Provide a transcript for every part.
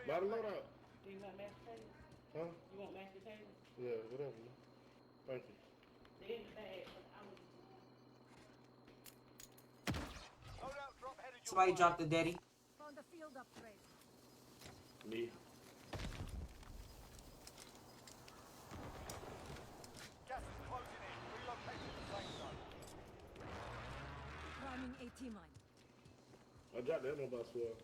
Buy the loadout. Do you want mashed potatoes? Huh? You want mashed potatoes? Yeah, whatever. Thank you. They in the bag, but I'm Loadout drop headed your Somebody way. dropped the daddy. Found a field upgrade. Me. Gas is closing in. Relocating the safe zone. Priming AT mine. I dropped that one by 12.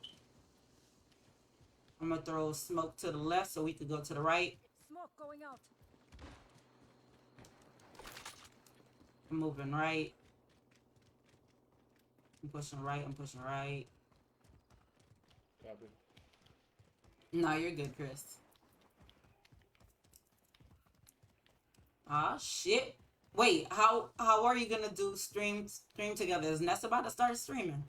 I'm gonna throw smoke to the left so we could go to the right. Smoke going out. I'm moving right. I'm pushing right. I'm pushing right. Copy. No, you're good, Chris. Ah, shit. Wait, how are you gonna do stream together? Is Ness about to start streaming?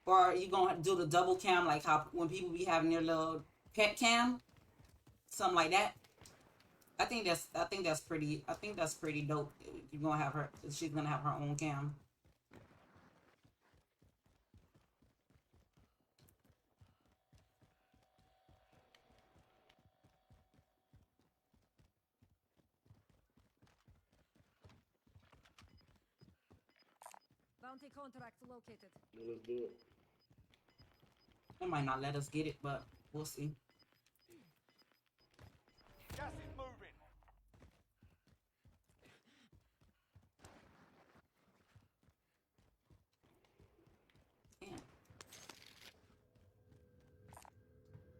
Or are you gonna do the double cam like how when people be having their little pet cam? Something like that? I think that's pretty dope. You're gonna have her she's gonna have her own cam. Bounty contract located. Well, let's do it. They might not let us get it, but we'll see. Gas is moving. Damn.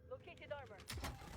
Located armor.